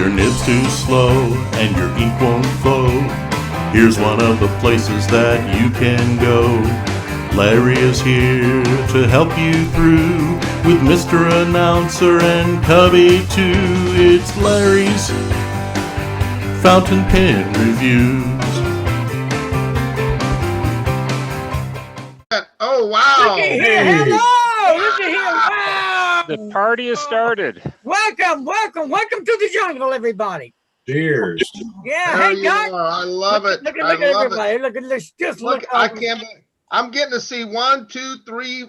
your nib's too slow and your ink won't flow, here's one of the places that you can go. Larry is here to help you through with Mr. Announcer and Cubby too. It's Larry's Fountain Pen Reviews. Oh, wow. Looky here. Hello. Looky here. Wow. The party has started. Welcome to the jungle, everybody. Cheers. Yeah. There Hey, you Doc. are. I love it. Look at I love everybody. it. Look at this. Just look. I can't. I'm getting to see 1, 2, 3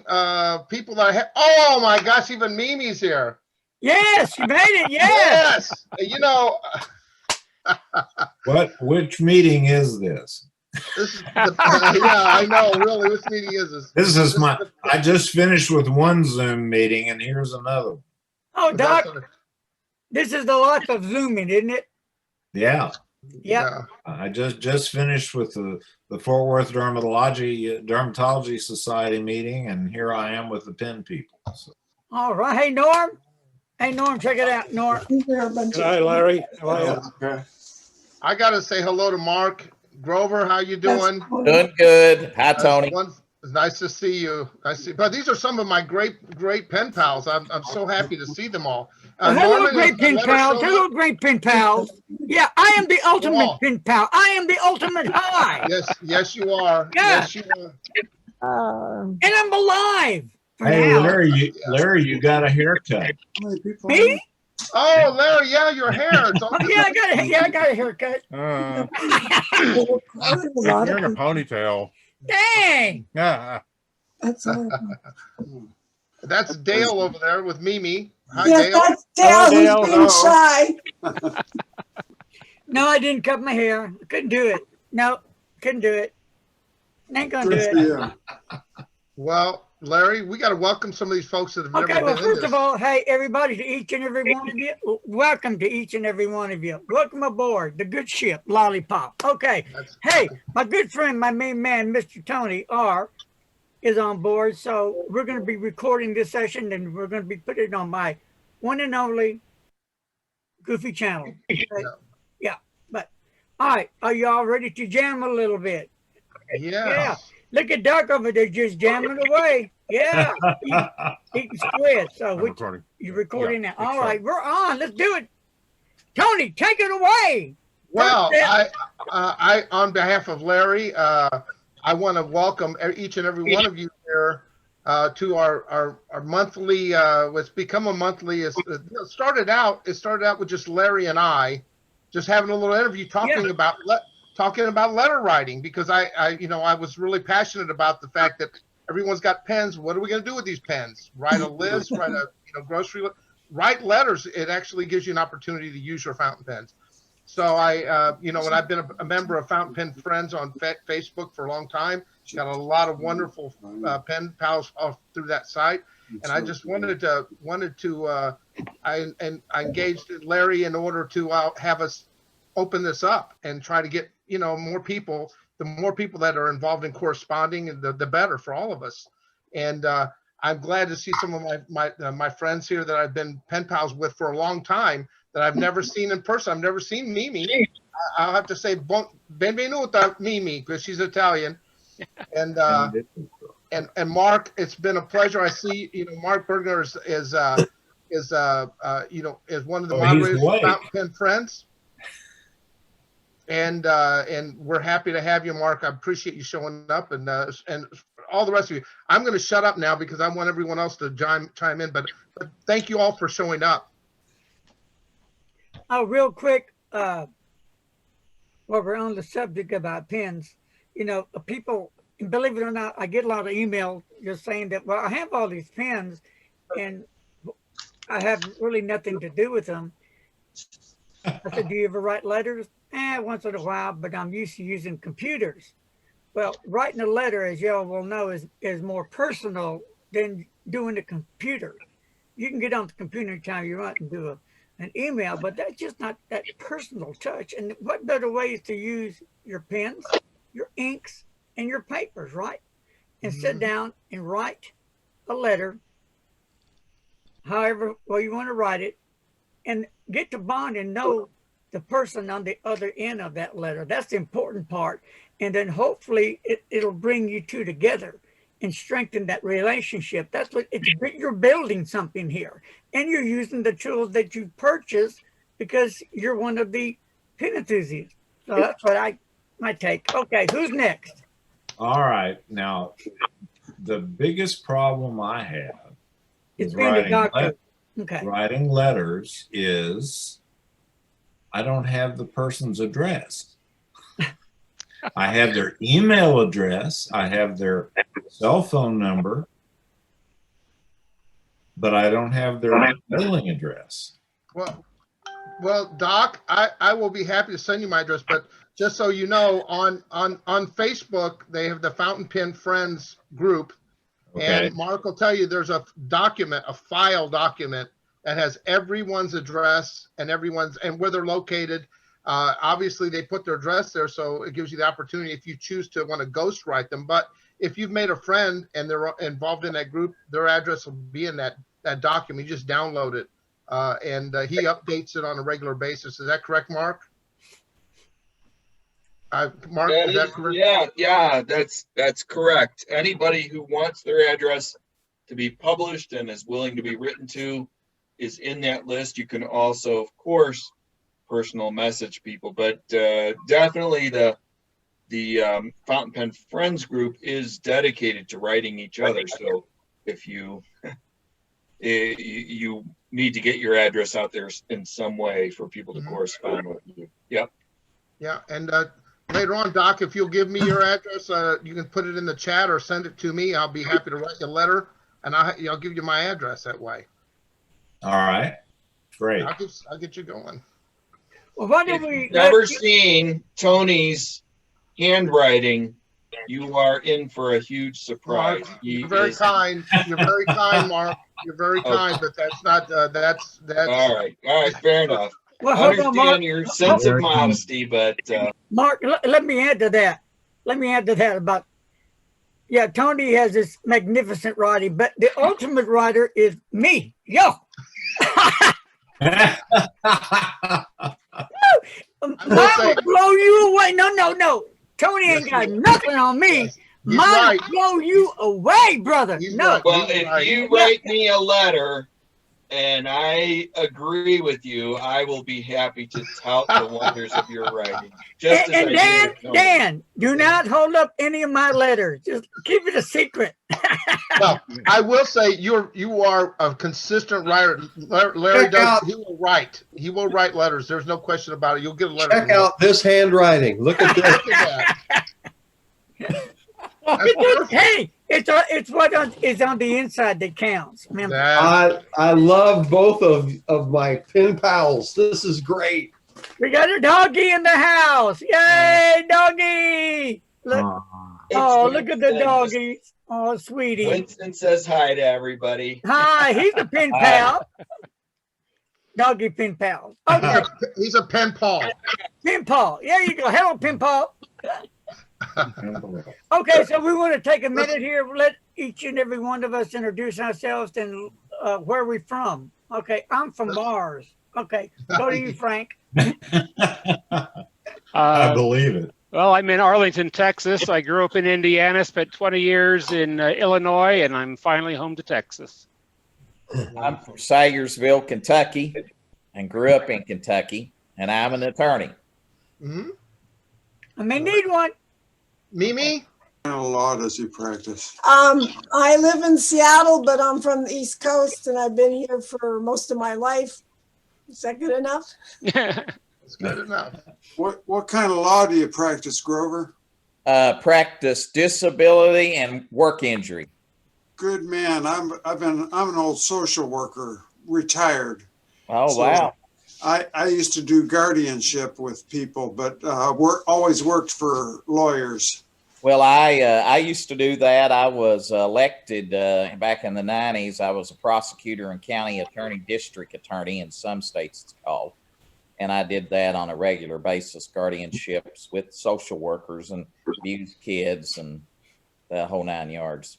people that I have. Oh my gosh, even Mimi's here. Yes, you made it. Yes. Yes. You know, Which meeting is this? this is the, yeah, I know. Really, which meeting is this? This is my. I just finished with one Zoom meeting, and here's another one. Oh, Doc, this is the life of Zooming, isn't it? Yeah. Yeah. I just finished with the Fort Worth Dermatology Society meeting, and here I am with the pen people. So. All right. Hey, Norm. Hey, Norm, check it out, Norm. Hi, Larry. How are you? I got to say hello to Mark Grover. How you doing? Doing good. Hi, Tony. It's nice to see you. But these are some of my great pen pals. I'm so happy to see them all. Hello, great pen pals. Hello, great pen pals. Yeah, I am the ultimate pen pal. I am the ultimate high. Yes, you are. Yeah. Yes, you are. And I'm alive. Hey, now. Larry, you got a haircut. Me? Oh, Larry, yeah, your hair. It's all Yeah, I got a haircut. You're in a ponytail. Dang. Yeah. That's Dale over there with Mimi. Hi, Yeah, Dale. that's Dale who's being shy. No, I didn't cut my hair. Couldn't do it. No, couldn't do it. Ain't gonna do it. Well, Larry, we got to welcome some of these folks that have never Okay, been well, in first this. of all, hey, everybody, to each and every one of you, welcome to each and every one of you. Welcome aboard the good ship, Lollipop. Okay, hey, my good friend, my main man, Mr. Tony R., is on board. So we're going to be recording this session, and we're going to be putting it on my one and only Goofy channel. Okay? Yeah, but all right, are y'all ready to jam a little bit? Yeah. Look at Doc over there just jamming away. Yeah. He can squid. So you're recording now. All right, we're on. Let's do it. Tony, take it away. Well, I on behalf of Larry, I want to welcome each and every one of you here to our monthly. What's become a monthly. It started out with just Larry and I, just having a little interview talking about letter writing, because I was really passionate about the fact that everyone's got pens. What are we going to do with these pens? Write a list, write a grocery list, write letters. It actually gives you an opportunity to use your fountain pens. So and I've been a member of Fountain Pen Friends on Facebook for a long time. Got a lot of wonderful pen pals off through that site, and I just I engaged Larry in order to have us open this up and try to get more people. The more people that are involved in corresponding, and the better for all of us. And I'm glad to see some of my friends here that I've been pen pals with for a long time that I've never seen in person. I've never seen Mimi. I'll have to say benvenuta Mimi, because she's Italian. And Mark, it's been a pleasure. I see Mark Bergner is one of the moderators of Fountain Pen Friends. And we're happy to have you, Mark. I appreciate you showing up, and all the rest of you. I'm going to shut up now because I want everyone else to chime in. But thank you all for showing up. Oh, real quick, while we're on the subject about pens, people, believe it or not, I get a lot of emails just saying that, well, I have all these pens, and I have really nothing to do with them. I said, do you ever write letters? Once in a while, but I'm used to using computers. Well, writing a letter, as y'all will know, is more personal than doing the computer. You can get on the computer anytime you want and do an email, but that's just not that personal touch. And what better way is to use your pens, your inks, and your papers, right? And sit down and write a letter, however well you want to write it, and get to bond and know the person on the other end of that letter. That's the important part. And then hopefully it'll bring you two together and strengthen that relationship. That's what you're building something here, and you're using the tools that you purchased because you're one of the pen enthusiasts. So that's what my take. Okay, who's next? All right. Now, the biggest problem I have It's is being a doctor. Okay. writing letters is I don't have the person's address. I have their email address. I have their cell phone number, but I don't have their mailing address. Well, Doc, I will be happy to send you my address, but just so you know, on Facebook, they have the Fountain Pen Friends group. Okay. And Mark will tell you there's a document, a file document that has everyone's address and where they're located. Obviously, they put their address there, so it gives you the opportunity if you choose to want to ghostwrite them. But if you've made a friend and they're involved in that group, their address will be in that document. You just download it, and he updates it on a regular basis. Is that correct, Mark? Mark, is that correct? Yeah, that's correct. Anybody who wants their address to be published and is willing to be written to is in that list. You can also, of course, personal message people, but definitely the Fountain Pen Friends group is dedicated to writing each other. So if you you need to get your address out there in some way for people to correspond with you. Yep. Yeah, and later on, Doc, if you'll give me your address, you can put it in the chat or send it to me. I'll be happy to write you a letter, and I'll give you my address that way. All right. Great. I'll get you going. Well, why If don't we? you've never seen Tony's handwriting, you are in for a huge surprise. Mark, you're very kind. You're very kind, Mark. You're very kind, but that's not. That's. All right, fair enough. Well, I hold on, understand Mark. your sense of modesty, but Mark, let me add to that. About, yeah, Tony has this magnificent writing, but the ultimate writer is me. Yo. Mine will blow you away. No. Tony ain't got nothing on me. Mine will blow you away, brother. Right. well, if you write me a letter and I agree with you, I will be happy to tout the wonders of your writing. Just as And I do with Dan, do not hold up any of my letters. Just keep it a secret. Well, I will say you are a consistent writer. Larry does. He will write. He will write letters. There's no question about it. You'll get a letter. Check out this handwriting. Look at this. Look at that. Hey, it's what is on the inside that counts. Remember? I love both of my pen pals. This is great. We got a doggy in the house. Yay, doggy! Look, look at the doggy. Oh, sweetie. Winston says hi to everybody. Hi, he's a pen pal. Doggy pen pal. Okay, He's a pen pal. pen pal. There you go. Hello, pen pal. Okay, so we want to take a minute here. Let each and every one of us introduce ourselves and where we're from. Okay, I'm from Mars. Okay, go to you, Frank. I believe it. Well, I'm in Arlington, Texas. I grew up in Indiana, spent 20 years in Illinois, and I'm finally home to Texas. I'm from Sayersville, Kentucky, and grew up in Kentucky, and I'm an attorney. I may need one. Mimi? What kind of law does he practice? I live in Seattle, but I'm from the East Coast and I've been here for most of my life. Is that good enough? It's good enough. What kind of law do you practice, Grover? Practice disability and work injury. Good man. I'm an old social worker, retired. Oh, So, wow. I used to do guardianship with people, but always worked for lawyers. Well, I used to do that. I was elected back in the 90s. I was a prosecutor and county attorney, district attorney in some states it's called. And I did that on a regular basis, guardianships with social workers and abused kids and the whole 9 yards.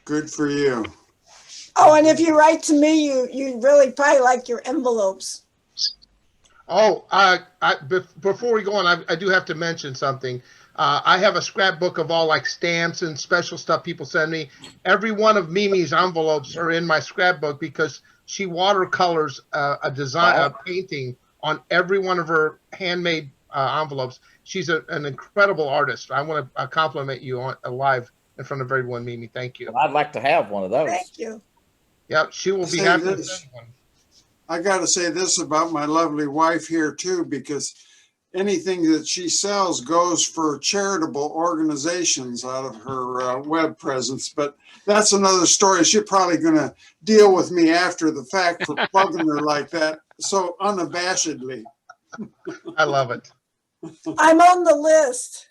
Good for you. Oh, and if you write to me, you really probably like your envelopes. Oh, before we go on, I do have to mention something. I have a scrapbook of all like stamps and special stuff people send me. Every one of Mimi's envelopes are in my scrapbook because she watercolors a design, a painting on every one of her handmade envelopes. She's an incredible artist. I want to compliment you on live in front of everyone, Mimi. Thank you. Well, I'd like to have one of those. Thank you. Yep, she will be Say happy to this. send one. I got to say this about my lovely wife here too, because anything that she sells goes for charitable organizations out of her web presence. But that's another story. She's probably going to deal with me after the fact for plugging her like that so unabashedly. I love it. I'm on the list.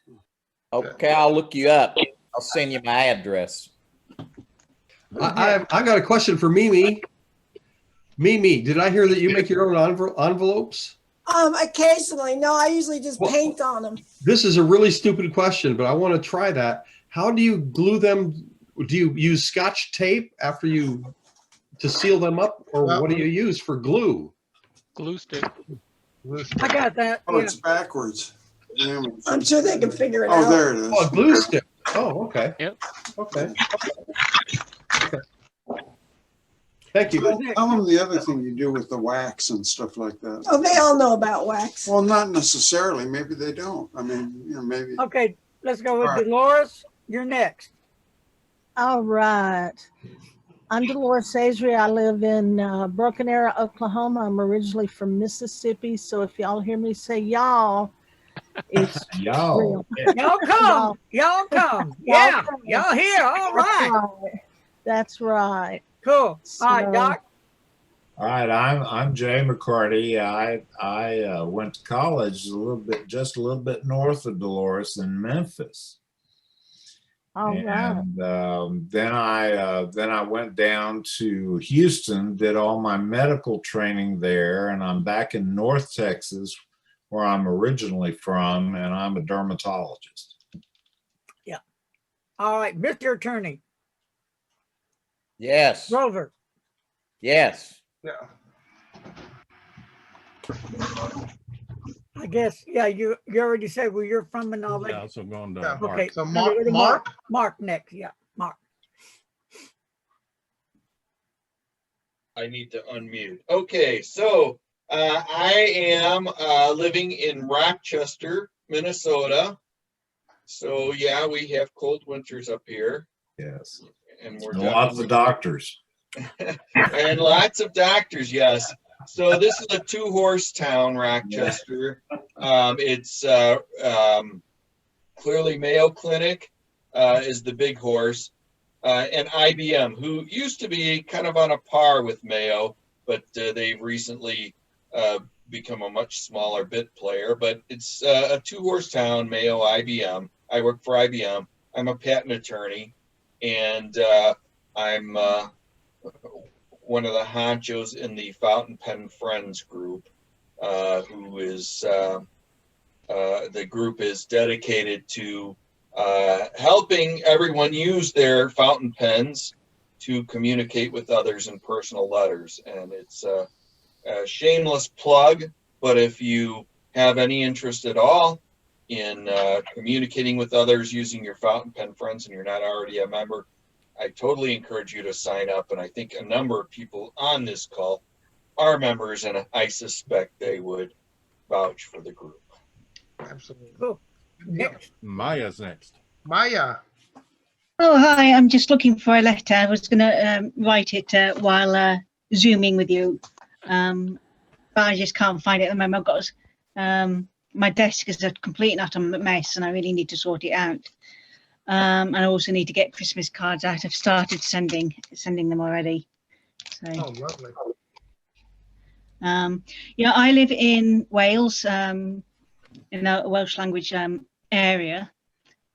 Okay, I'll look you up. I'll send you my address. I got a question for Mimi. Mimi, did I hear that you make your own envelopes? Occasionally. No, I usually just paint on them. This is a really stupid question, but I want to try that. How do you glue them? Do you use Scotch tape to seal them up, or what do you use for glue? Glue stick. I got that. Oh, Yeah. it's backwards. I'm sure they can figure it Oh, out. there it is. Oh, a glue stick. Oh, okay. Yep. Okay. Thank you. Tell them the other thing you do with the wax and stuff like that. Oh, they all know about wax. Well, not necessarily. Maybe they don't. I mean, maybe. Okay, let's go with All right. Dolores. You're next. All right. I'm Dolores Azri. I live in Broken Arrow, Oklahoma. I'm originally from Mississippi, so if y'all hear me say y'all, it's Y'all. real. Y'all come. Y'all come. Yeah. come. Y'all here. All right. That's right. Cool. All right, So- Doc. All right, I'm Jay McCarty. I went to college just a little bit north of Dolores in Memphis. All right. And then I went down to Houston, did all my medical training there, and I'm back in North Texas, where I'm originally from, and I'm a dermatologist. Yeah. All right, Mr. Attorney. Yes. Rover. Yes. Yeah. I guess, yeah, you already said where you're from and all that. Yeah, so going to Yeah. Mark. Okay. So now go to Mark? Mark next. Yeah, Mark. I need to unmute. Okay, so I am living in Rochester, Minnesota. So yeah, we have cold winters up here. Yes. And we're Lots of doctors. and lots of doctors, yes. So this is a two-horse town, Rochester. It's clearly Mayo Clinic is the big horse, and IBM, who used to be kind of on a par with Mayo, but they've recently become a much smaller bit player. But it's a two-horse town, Mayo, IBM. I work for IBM. I'm a patent attorney, and I'm one of the honchos in the Fountain Pen Friends group, who is the group is dedicated to helping everyone use their fountain pens to communicate with others in personal letters. And it's a shameless plug, but if you have any interest at all in communicating with others using your fountain pen friends and you're not already a member, I totally encourage you to sign up. And I think a number of people on this call are members, and I suspect they would vouch for the group. Absolutely. Cool. Next. Maya's next. Maya. Oh, hi. I'm just looking for a letter. I was going to write it while Zooming with you, but I just can't find it at the moment. I've got my desk is a complete and utter mess, and I really need to sort it out. And I also need to get Christmas cards out. I've started sending them already. So, Oh, lovely. yeah, I live in Wales, in a Welsh language area.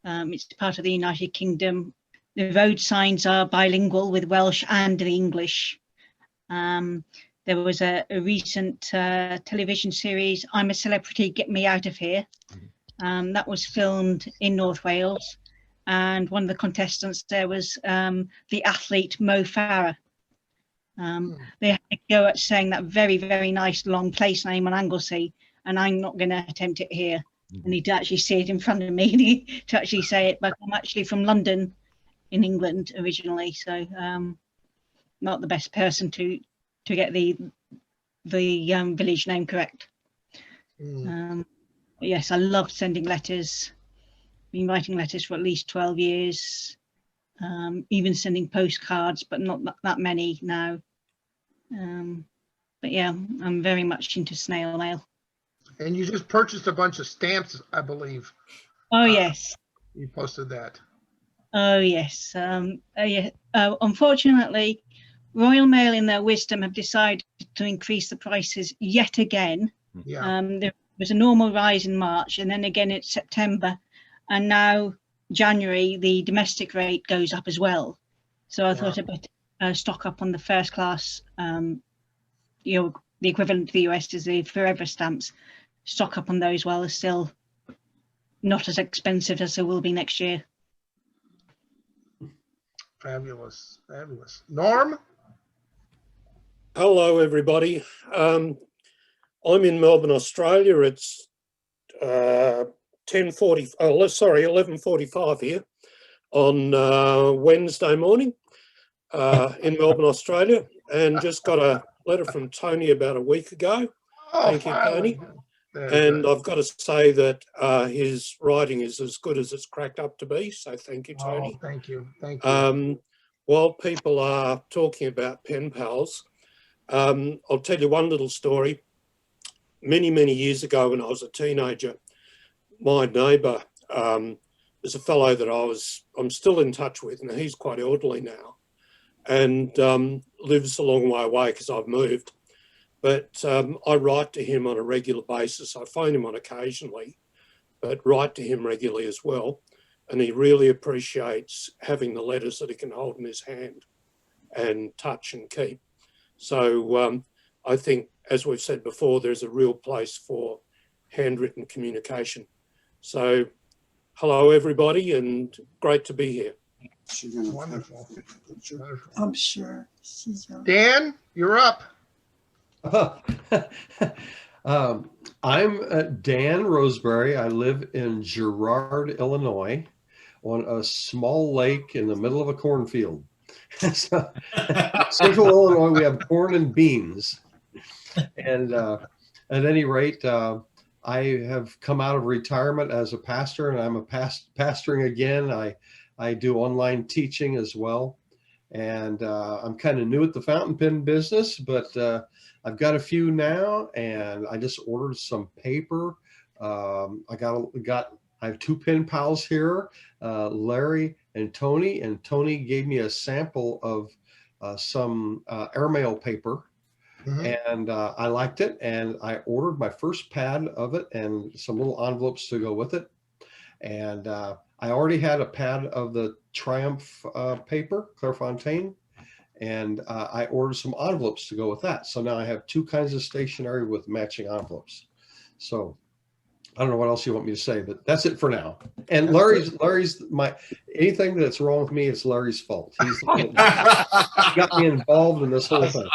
It's part of the United Kingdom. The road signs are bilingual with Welsh and the English. There was a recent television series, I'm a Celebrity, Get Me Out of Here. That was filmed in North Wales. And one of the contestants there was the athlete Mo Farah. They had to go at saying that very, very nice long place name on Anglesey, and I'm not going to attempt it here. I need to actually see it in front of me to actually say it, but I'm actually from London in England originally, so not the best person to get the village name correct. But yes, I love sending letters. Been writing letters for at least 12 years, even sending postcards, but not that many now. But yeah, I'm very much into snail mail. And you just purchased a bunch of stamps, I believe. Oh yes. You posted that. Oh yes. Yeah. Unfortunately, Royal Mail in their wisdom have decided to increase the prices yet again. Yeah. There was a normal rise in March, and then again it's September, and now January the domestic rate goes up as well. So I thought I'd better stock up on the first class. The equivalent to the US is the forever stamps. Stock up on those while they're still not as expensive as they will be next year. Fabulous, fabulous. Norm? Hello, everybody. I'm in Melbourne, Australia. It's 11:45 here on Wednesday morning in Melbourne, Australia, and just got a letter from Tony about a week ago. Thank you, Tony. And I've got to say that his writing is as good as it's cracked up to be. So thank you, Tony. Oh, thank you. Thank you. While people are talking about pen pals, I'll tell you one little story. Many, many years ago when I was a teenager, my neighbour is a fellow that I'm still in touch with, and he's quite elderly now and lives a long way away because I've moved. But I write to him on a regular basis. I phone him on occasionally, but write to him regularly as well. And he really appreciates having the letters that he can hold in his hand and touch and keep. So I think, as we've said before, there's a real place for handwritten communication. So hello, everybody, and great to be here. Wonderful. I'm sure. Dan, you're up. I'm Dan Roseberry. I live in Girard, Illinois, on a small lake in the middle of a cornfield. So, Central Illinois, we have corn and beans. And at any rate, I have come out of retirement as a pastor, and I'm pastoring again. I do online teaching as well. And I'm kind of new at the fountain pen business, but I've got a few now, and I just ordered some paper. I have two pen pals here, Larry and Tony gave me a sample of some airmail paper. And I liked it, and I ordered my first pad of it and some little envelopes to go with it. And I already had a pad of the Triumph paper, Clairefontaine, and I ordered some envelopes to go with that. So now I have two kinds of stationery with matching envelopes. So I don't know what else you want me to say, but that's it for now. And Larry's anything that's wrong with me, it's Larry's fault. He's the one that got me involved in this whole thing.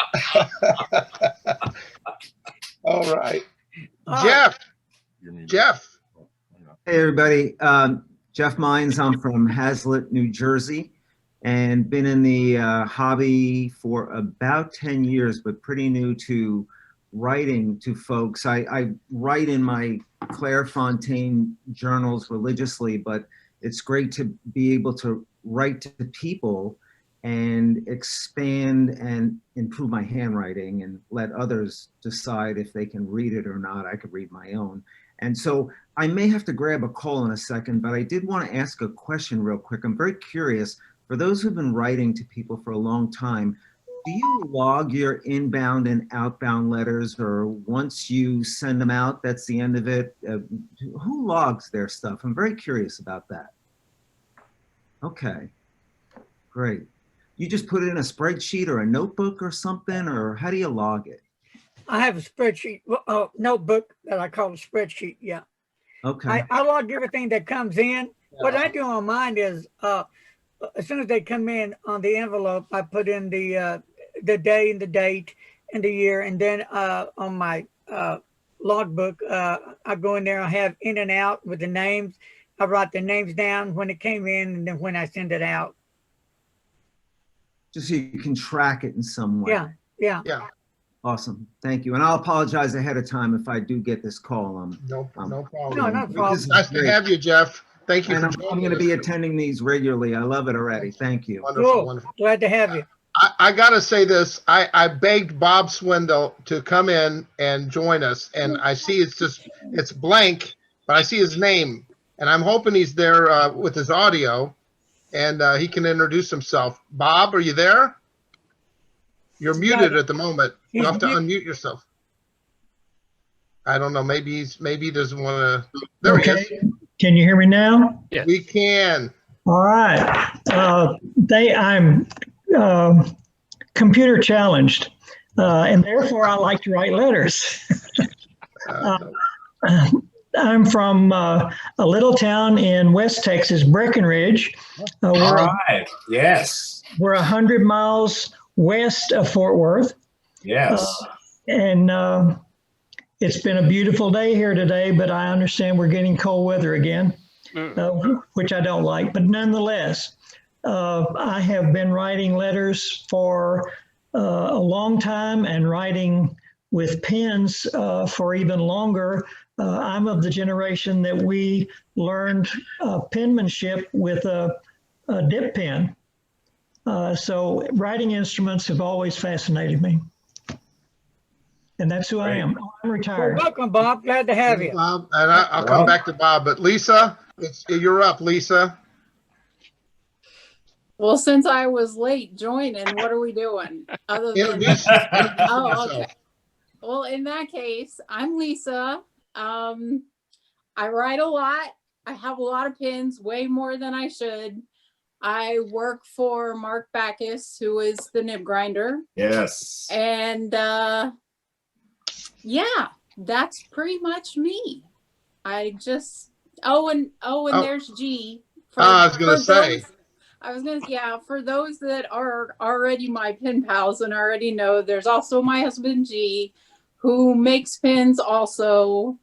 All right. Jeff. Hey, everybody. Jeff Mines. I'm from Hazlitt, New Jersey, and been in the hobby for about 10 years, but pretty new to writing to folks. I write in my Clairefontaine journals religiously, but it's great to be able to write to people and expand and improve my handwriting and let others decide if they can read it or not. I could read my own. And so I may have to grab a call in a second, but I did want to ask a question real quick. I'm very curious, for those who've been writing to people for a long time, do you log your inbound and outbound letters, or once you send them out, that's the end of it? Who logs their stuff? I'm very curious about that. Okay, great. You just put it in a spreadsheet or a notebook or something, or how do you log it? I have a spreadsheet, notebook that I call a spreadsheet. Yeah. Okay. I log everything that comes in. What I do on mine is, as soon as they come in on the envelope, I put in the the day and the date and the year. And then on my logbook, I go in there, I have in and out with the names. I write the names down when it came in and then when I send it out. Just so you can track it in some way. Yeah. Awesome. Thank you. And I'll apologize ahead of time if I do get this call. No problem. No, no problem. It's nice to have you, Jeff. Thank you And for I'm joining going to us. be attending these regularly. I love it already. Thank you. Wonderful, Cool. wonderful. Glad to have you. I got to say this. I begged Bob Swindle to come in and join us. And I see it's blank, but I see his name. And I'm hoping he's there with his audio and he can introduce himself. Bob, are you there? You're muted at the moment. You have to unmute yourself. I don't know. Maybe he doesn't want to. There he is. Can you hear me now? Yes. We can. All right. I'm computer challenged, and therefore I like to write letters. I'm from a little town in West Texas, Breckenridge. All right. Yes. We're 100 miles west of Fort Worth. Yes. And it's been a beautiful day here today, but I understand we're getting cold weather again, which I don't like. But nonetheless, I have been writing letters for a long time and writing with pens for even longer. I'm of the generation that we learned penmanship with a dip pen. So writing instruments have always fascinated me. And that's who I am. I'm retired. Well, welcome, Bob. Glad to have you. Bob, and I'll come back to Bob. But Lisa, you're up, Lisa. Well, since I was late joining, what are we doing? Other than okay. Well, in that case, I'm Lisa. I write a lot. I have a lot of pens, way more than I should. I work for Mark Backus, who is the nib grinder. Yes. And yeah, that's pretty much me. I just there's G. I was gonna say. For those that are already my pen pals and already know, there's also my husband G, who makes pens also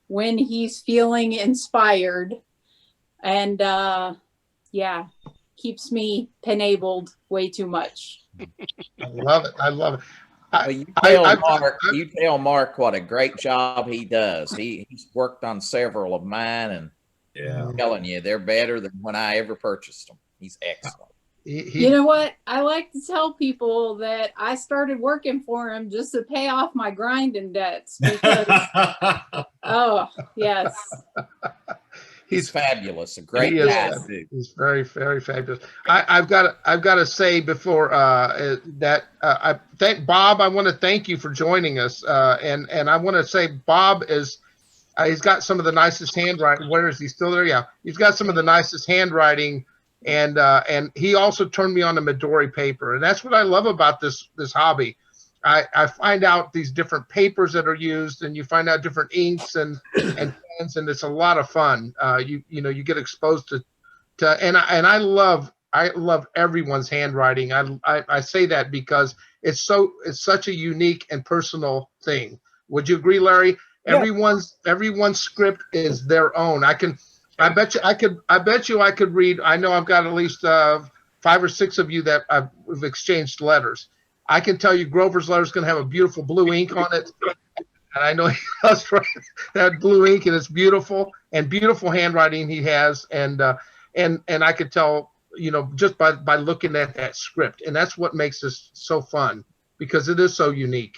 when he's feeling inspired. And yeah, keeps me pen-abled way too much. I love it. I love it. You tell Mark what a great job he does. He's worked on several of mine, and I'm telling you, they're better than when I ever purchased them. He's excellent. You know what? I like to tell people that I started working for him just to pay off my grinding debts. Because, oh, yes. He's fabulous. A great guy. He's very, very fabulous. I've got to say before that I thank Bob. I want to thank you for joining us. And I want to say Bob is he's got some of the nicest handwriting. Where is he? Still there? Yeah, he's got some of the nicest handwriting. And he also turned me on to Midori paper, and that's what I love about this hobby. I find out these different papers that are used, and you find out different inks and pens, and it's a lot of fun. You get exposed to and I love everyone's handwriting. I say that because it's such a unique and personal thing. Would you agree, Larry? Yeah. Everyone's script is their own. I bet you I could read. I know I've got at least 5 or 6 of you that we've exchanged letters. I can tell you Grover's letter is going to have a beautiful blue ink on it. And I know he does that blue ink, and it's beautiful handwriting he has. And I could tell, just by looking at that script. And that's what makes this so fun, because it is so unique.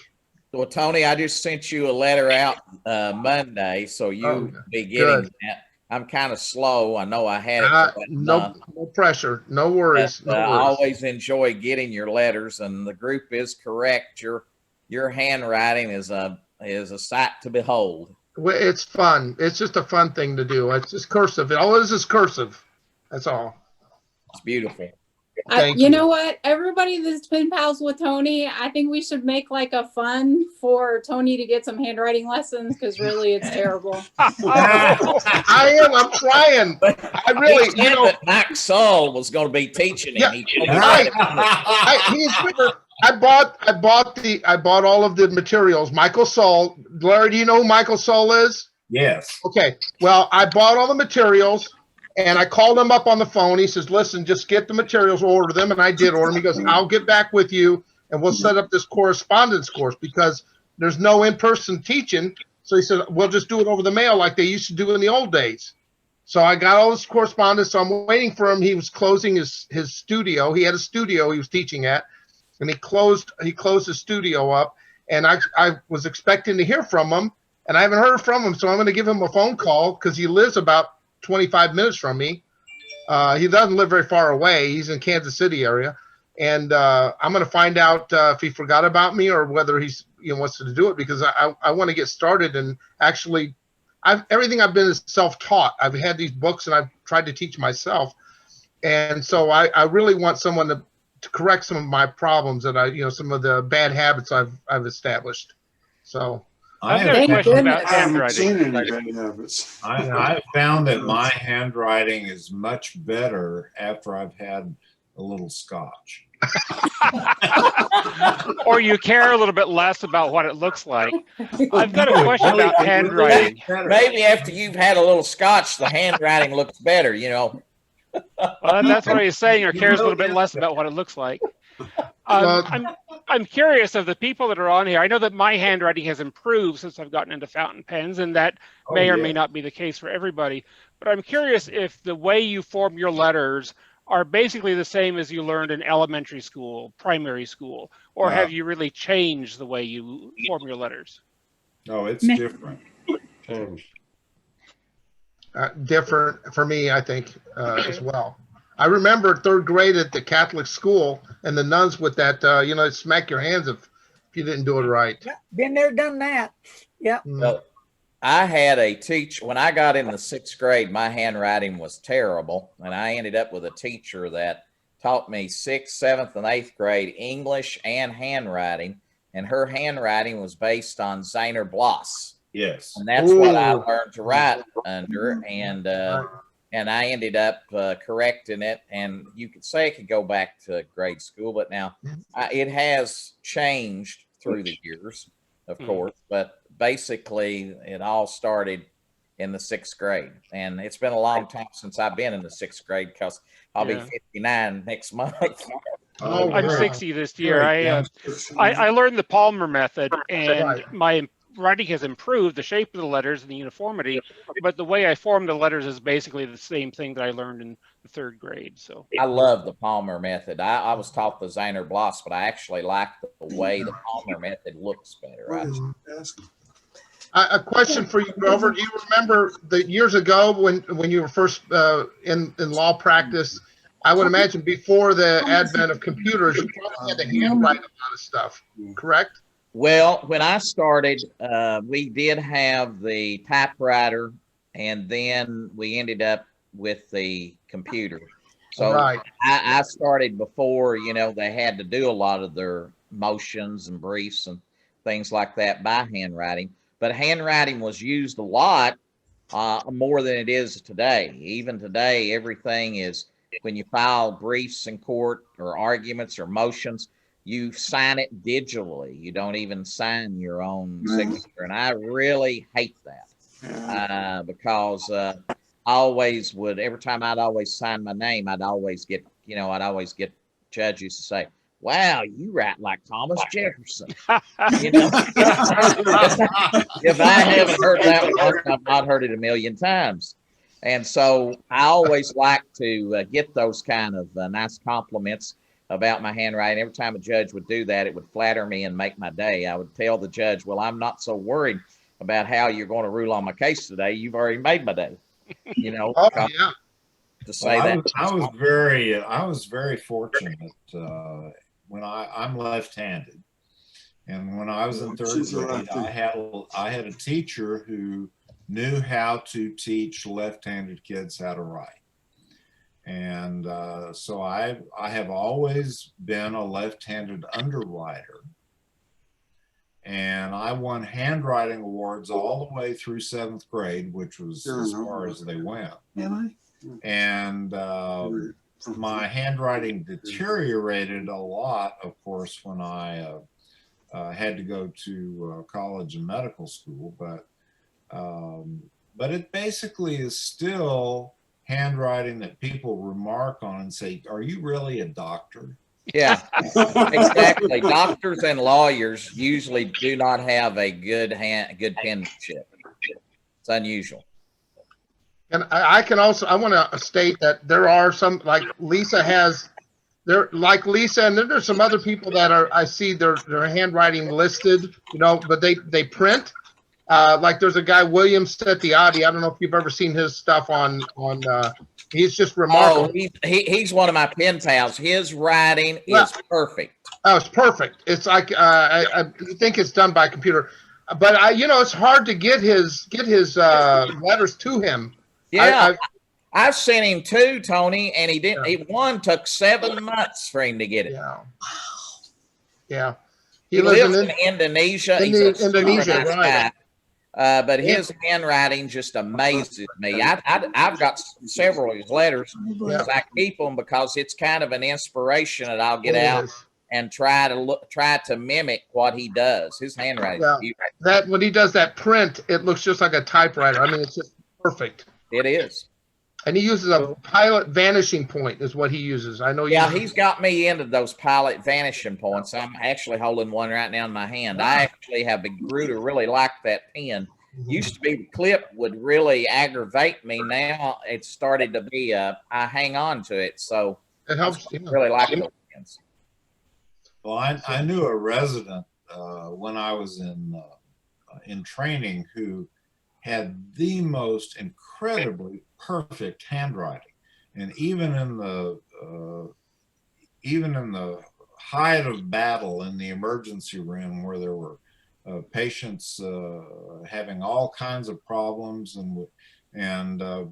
Well, Tony, I just sent you a letter out Monday, so you'll be getting that. I'm kind of slow. I know I had it. No pressure. No worries. But, I always enjoy getting your letters, and the group is correct. Your handwriting is a sight to behold. Well, it's fun. It's just a fun thing to do. It's just cursive. All it is cursive. That's all. It's beautiful. You know what? Everybody that's pen pals with Tony, I think we should make like a fun for Tony to get some handwriting lessons, because really it's terrible. I'm trying. I really, Mike Saul was going to be teaching him. Yeah, I bought all of the materials. Michael Soul. Larry, do you know who Michael Soul is? Yes. Okay. Well, I bought all the materials and I called him up on the phone. He says, listen, just get the materials, order them. And I did order them. He goes, I'll get back with you and we'll set up this correspondence course because there's no in-person teaching. So he said, we'll just do it over the mail like they used to do in the old days. So I got all this correspondence. So I'm waiting for him. He was closing his studio. He had a studio he was teaching at, and he closed his studio up. And I was expecting to hear from him, and I haven't heard from him. So I'm going to give him a phone call because he lives about 25 minutes from me. He doesn't live very far away. He's in Kansas City area, and I'm going to find out if he forgot about me or whether he's wants to do it because I want to get started and actually. Everything I've been is self-taught. I've had these books and I've tried to teach myself. And so I really want someone to correct some of my problems that some of the bad habits I've established. So I've got a question about handwriting. I found that my handwriting is much better after I've had a little scotch. Or you care a little bit less about what it looks like. I've got a question about handwriting. Maybe after you've had a little scotch, the handwriting looks better, Well, that's what he's saying, or cares a little bit less about what it looks like. I'm curious of the people that are on here. I know that my handwriting has improved since I've gotten into fountain pens, and that may or may not be the case for everybody. But I'm curious if the way you form your letters are basically the same as you learned in elementary school, primary school, or have you really changed the way you form your letters? No, it's different. Changed. Different for me, I think, as well. I remember third grade at the Catholic school, and the nuns with that, smack your hands if you didn't do it right. Yeah, been there, done that. Yeah. Well, I had a teacher, when I got in the 6th grade, my handwriting was terrible. And I ended up with a teacher that taught me 6th, 7th, and 8th grade English and handwriting. And her handwriting was based on Zaner Bloss. Yes. And that's what I learned to write under. And I ended up correcting it. And you could say it could go back to grade school, but now it has changed through the years, of course. But basically, it all started in the 6th grade. And it's been a long time since I've been in the 6th grade because I'll be 59 next month. I'm 60 this year. I learned the Palmer method, and my writing has improved, the shape of the letters and the uniformity, but the way I form the letters is basically the same thing that I learned in the 3rd grade. So I love the Palmer method. I was taught the Zaner Bloss, but I actually like the way the Palmer method looks better. A question for you, Grover. Do you remember the years ago when you were first in law practice? I would imagine before the advent of computers, you probably had to handwrite a lot of stuff, correct? Well, when I started, we did have the typewriter, and then we ended up with the computer. So I started before, they had to do a lot of their motions and briefs and things like that by handwriting. But handwriting was used a lot more than it is today. Even today, everything is, when you file briefs in court or arguments or motions, you sign it digitally. You don't even sign your own signature. And I really hate that because I always would, every time I'd always sign my name, I'd always get judges to say, wow, you write like Thomas Jefferson. If I haven't heard that once, I've not heard it a million times. And so I always like to get those kind of nice compliments about my handwriting. Every time a judge would do that, it would flatter me and make my day. I would tell the judge, well, I'm not so worried about how you're going to rule on my case today. You've already made my day. To say that. I was very fortunate when I'm left-handed. And when I was in 3rd grade, I had a teacher who knew how to teach left-handed kids how to write. And so I have always been a left-handed underwriter. And I won handwriting awards all the way through 7th grade, which was as far as they went. And my handwriting deteriorated a lot, of course, when I had to go to college and medical school, but it basically is still handwriting that people remark on and say, "Are you really a doctor?" Yeah, exactly. Doctors and lawyers usually do not have a good penmanship. It's unusual. And I can also, I want to state that there are some, like Lisa has, like Lisa, and then there's some other people that are, I see their handwriting listed, you know, but they print. Like there's a guy, William Settiati. I don't know if you've ever seen his stuff on he's just remarkable. Oh, he's one of my pen pals. His writing is perfect. Oh, it's perfect. It's like I think it's done by computer, but you know, it's hard to get his letters to him. Yeah, I've sent him 2, Tony, and he didn't. Yeah. One took 7 months for him to get it. Yeah, yeah. He lives in Indonesia. He's Indonesia, right? But his handwriting just amazes me. I've got several of his letters. Yeah. I keep them because it's kind of an inspiration that I'll get out and try to mimic what he does. His handwriting. Yeah. That when he does that print, it looks just like a typewriter. I mean, it's just perfect. It is. And he uses a pilot vanishing point is what he uses. I know. Yeah, he's got me into those pilot vanishing points. I'm actually holding one right now in my hand. I actually have grew to really like that pen. Used to be the clip would really aggravate me. Now it's started to be I hang on to it. So it helps. I really like those pens. Well, I knew a resident when I was in training who had the most incredibly perfect handwriting, and even in the height of battle in the emergency room where there were patients having all kinds of problems and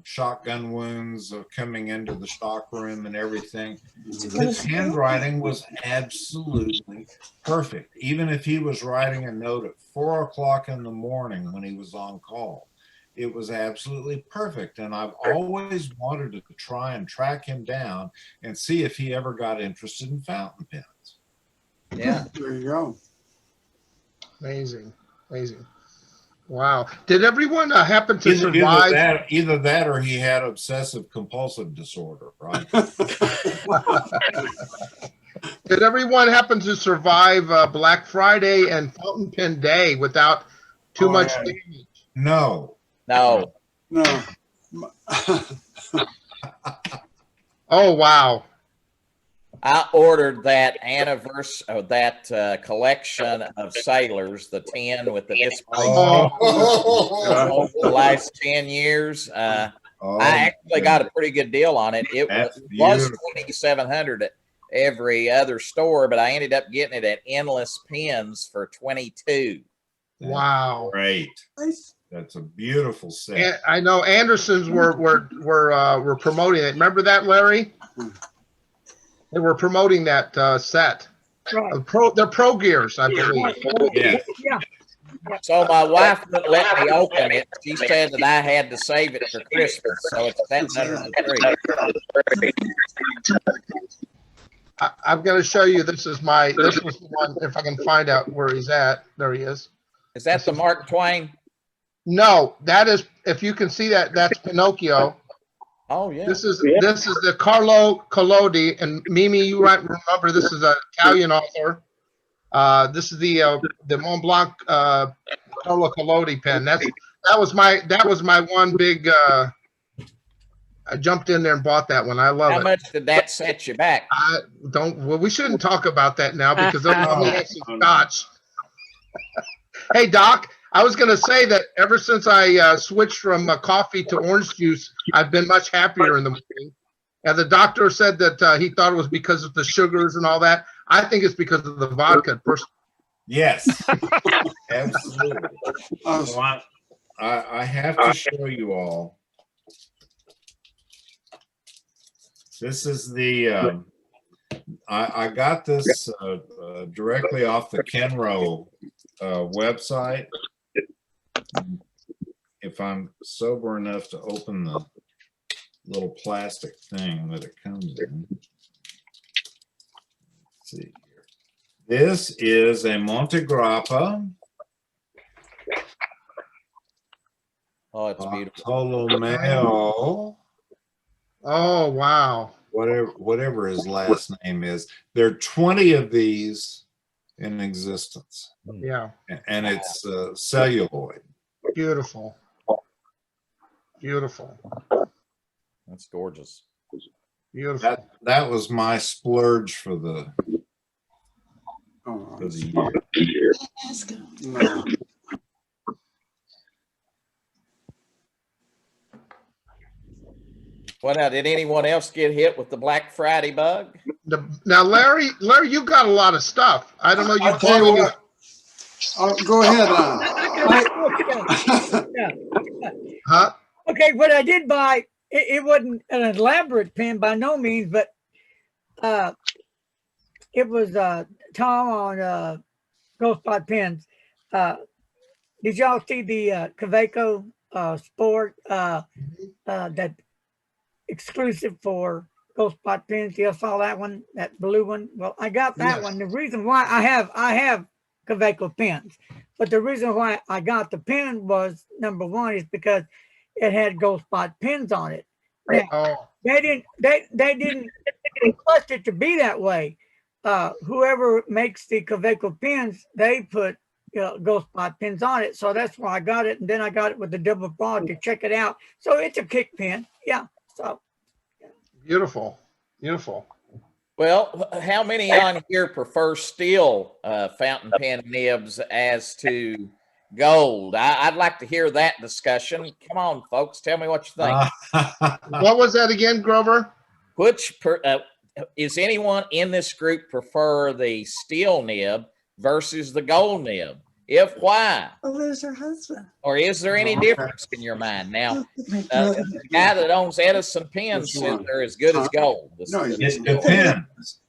shotgun wounds coming into the shock room and everything, his handwriting was absolutely perfect. Even if he was writing a note at 4 o'clock in the morning when he was on call, it was absolutely perfect. And I've always wanted to try and track him down and see if he ever got interested in fountain pens. Yeah, there you go. Amazing. Wow. Did everyone happen to survive? Either that or he had obsessive compulsive disorder, right? Did everyone happen to survive Black Friday and Fountain Pen Day without too much damage? No. No. Oh, wow. I ordered that collection of sailors, the 10 with the display over the last 10 years. I actually got a pretty good deal on it. It was $2,700 at every other store, but I ended up getting it at Endless Pens for $22. Wow. Great. That's a beautiful set. And I know Andersons were promoting it. Remember that, Larry? They were promoting that set. Right. They're Pro Gears, I believe. Yeah. So my wife wouldn't let me open it. She said that I had to save it for Christmas. So it's $703. I'm going to show you. This was the one. If I can find out where he's at. There he is. Is that the Mark Twain? No, that is. If you can see that, that's Pinocchio. Oh yeah. This is the Carlo Collodi, and Mimi, you might remember this is an Italian author. This is the Mont Blanc Carlo Collodi pen. That was my one big. I jumped in there and bought that one. I love it. How much did that set you back? Well, we shouldn't talk about that now because they'll have some scotch. Hey Doc, I was going to say that ever since I switched from coffee to orange juice, I've been much happier in the morning. And the doctor said that he thought it was because of the sugars and all that. I think it's because of the vodka. Yes, absolutely. So I have to show you all. This is the, I got this directly off the Kenro website. If I'm sober enough to open little plastic thing that it comes in. Let's see here. This is a Monte Grappa. Oh, it's beautiful. Bartolomeo. Oh, wow. Whatever his last name is. There are 20 of these in existence. Yeah. And it's celluloid. Beautiful. Beautiful. That's gorgeous. Beautiful. That was my splurge for the year. No. What now? Did anyone else get hit with the Black Friday bug? Now, Larry, you got a lot of stuff. I don't know. I'll tell you what. Go ahead. Huh? Okay, what I did buy, it wasn't an elaborate pen by no means, but it was Tom on Ghost Spot Pens. Did y'all see the Kaweco Sport that exclusive for Ghost Spot Pens? You saw that one, that blue one? Well, I got that one. The reason why I have Kaweco pens, but the reason why I got the pen was, number one, is because it had Ghost Spot pens on it. Now, they didn't request it to be that way. Whoever makes the Kaweco pens, they put Ghost Spot pins on it. So that's why I got it. And then I got it with the double broad to check it out. So it's a kick pen. Yeah. So beautiful. Beautiful. Well, how many on here prefer steel fountain pen nibs as to gold? I'd like to hear that discussion. Come on, folks. Tell me what you think. What was that again, Grover? Is anyone in this group prefer the steel nib versus the gold nib? If why? Oh, there's her husband. Or is there any difference in your mind? Now, the guy that owns Edison pens says they're as good as gold. It depends.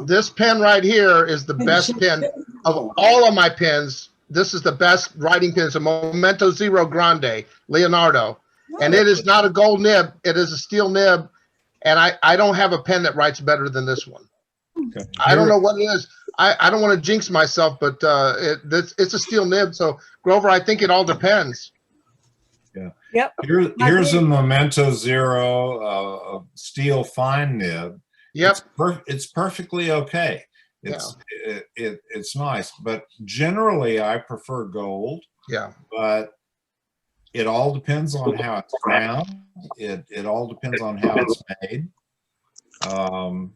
This pen right here is the best pen of all of my pens. This is the best writing pen. It's a Momento Zero Grande, Leonardo. And it is not a gold nib. It is a steel nib. And I don't have a pen that writes better than this one. Okay. I don't know what it is. I don't want to jinx myself, but it's a steel nib. So, Grover, I think it all depends. Yeah. Yep. Here's a Memento Zero steel fine nib. Yep. It's perfectly okay. It's nice, but generally I prefer gold. Yeah. But it all depends on how it's ground. It all depends on how it's made. Well,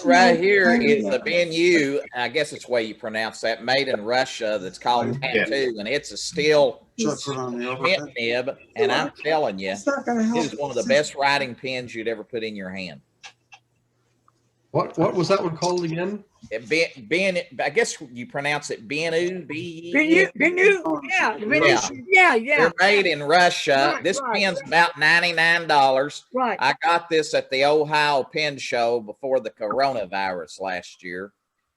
right here is the Benu, I guess it's the way you pronounce that, made in Russia, that's called Tattoo, and it's a steel mint nib, and I'm telling you, it is one of the best writing pens you'd ever put in your hand. What was that one called again? I guess you pronounce it Benu. Benu. Yeah. They're made in Russia. This pen's about $99. Right. I got this at the Ohio Pen Show before the coronavirus last year,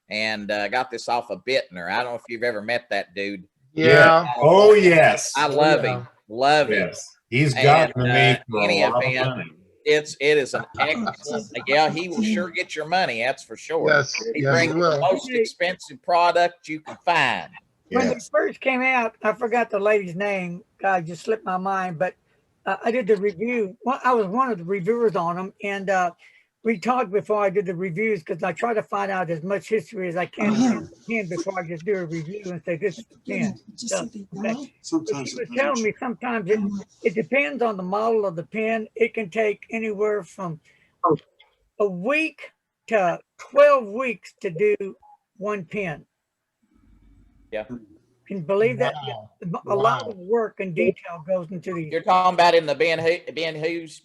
and got this off of Bittner. I don't know if you've ever met that dude. Yeah. Oh yes. I love him. Love him. He's gotten to me for any a lot of event. money. It is an excellent. Yeah, he will sure get your money. That's for sure. Yes, he yes, brings he will. the most expensive product you can find. When it first came out, I forgot the lady's name. God, just slipped my mind. But I did the review. Well, I was one of the reviewers on them, and we talked before I did the reviews because I try to find out as much history as I can before I just do a review and say this is the pen. She was telling me sometimes it depends on the model of the pen. It can take anywhere from a week to 12 weeks to do one pen. Yeah. Can you believe that? A lot of work and detail goes into these. You're talking about in the Ben Hughes?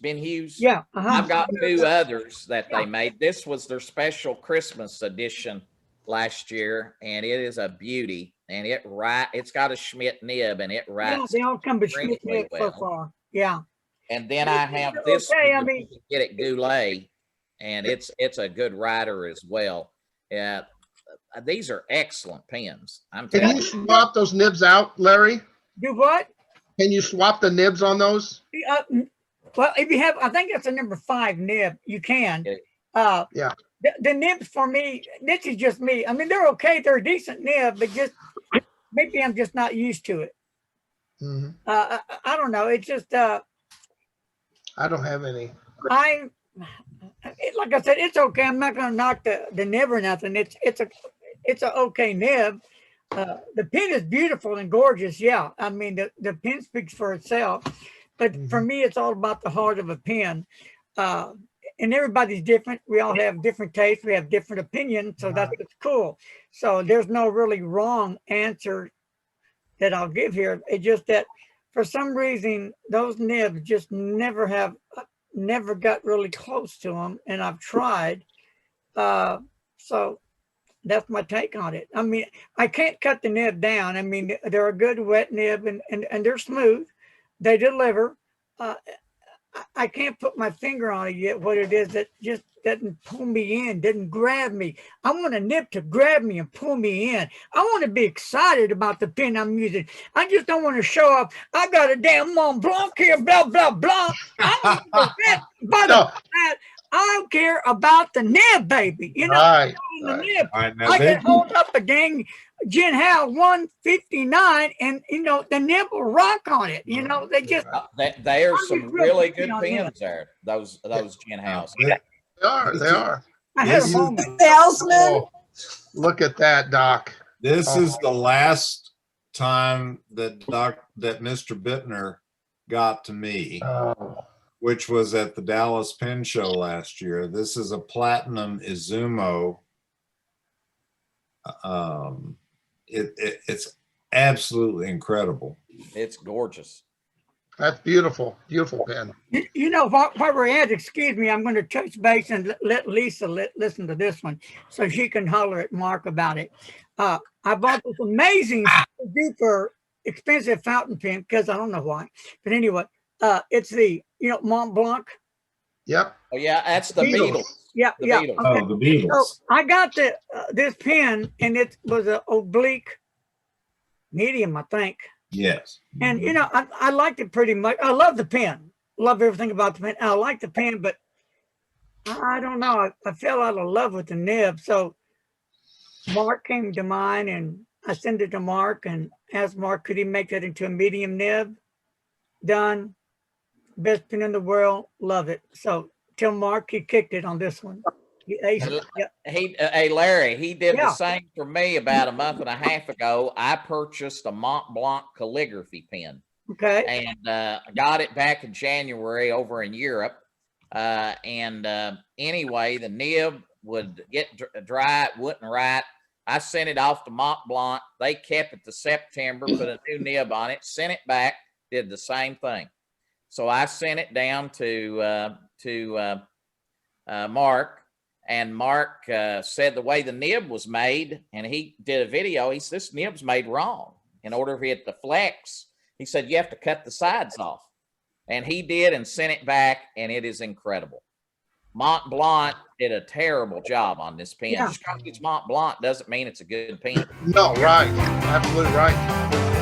Yeah. I've got two others that they made. This was their special Christmas edition last year, and it is a beauty. And it's got a Schmidt nib, and it writes. Yeah, they all come to Schmidt nib so far. Yeah. And then I have this. Okay, you can get it Goulet, and it's a good writer as well. Yeah. These are excellent pens. I'm Can telling you swap those nibs out, Larry? Do what? Can you swap the nibs on those? Well, if you have, I think that's a number 5 nib. You can. Yeah. The nibs for me, this is just me. I mean, they're okay. They're a decent nib, but just maybe I'm just not used to it. Mm-hmm. I don't know. It's just I don't have any. like I said, it's okay. I'm not going to knock the nib or nothing. It's a okay nib. The pen is beautiful and gorgeous. Yeah, I mean the pen speaks for itself. But for me, it's all about the heart of a pen. And everybody's different. We all have different tastes. We have different opinions. So that's what's cool. So there's no really wrong answer that I'll give here. It's just that for some reason, those nibs just never got really close to them. And I've tried. So that's my take on it. I mean, I can't cut the nib down. I mean, they're a good wet nib and they're smooth. They deliver. I can't put my finger on it yet, what it is that just doesn't pull me in, doesn't grab me. I want a nib to grab me and pull me in. I want to be excited about the pen I'm using. I just don't want to show up. I got a damn Mont Blanc here, blah, blah, blah. I don't care about the nib, baby. You know, the nib. I can hold up a dang Gin Hao 159 and, you know, the nib will rock on it. You know, they just. They are some really good pens there, those Gin Haos. They are. I had a moment. Salesman. Look at that, Doc. This is the last time that Mr. Bittner got to me, which was at the Dallas Pen Show last year. This is a platinum Izumo. It's absolutely incredible. It's gorgeous. That's beautiful. Beautiful pen. You know, while we're at, excuse me, I'm going to touch base and let Lisa listen to this one so she can holler at Mark about it. I bought this amazing, super expensive fountain pen because I don't know why. But anyway, it's the, Mont Blanc. Yep. Oh, yeah, that's the Beatles. Yeah, The yeah. Beatles. Okay. Oh, the Beatles. So I got this pen, and it was an oblique medium, I think. Yes. And, I liked it pretty much. I love the pen. Love everything about the pen. I like the pen, but I don't know. I fell out of love with the nib. So Mark came to mind, and I sent it to Mark and asked Mark, could he make that into a medium nib? Done. Best pen in the world. Love it. So tell Mark he kicked it on this one. Hey, Larry, he did the same for me about a month and a half ago. I purchased a Mont Blanc calligraphy pen. Okay. And got it back in January over in Europe. Anyway, the nib would get dry, it wouldn't write. I sent it off to Mont Blanc. They kept it to September, put a new nib on it, sent it back, did the same thing. So I sent it down to Mark. And Mark said the way the nib was made, and he did a video, he said, this nib's made wrong. In order for it to flex, he said, you have to cut the sides off. And he did and sent it back, and it is incredible. Mont Blanc did a terrible job on this pen. Just because it's Mont Blanc doesn't mean it's a good pen. No, right. Absolutely right.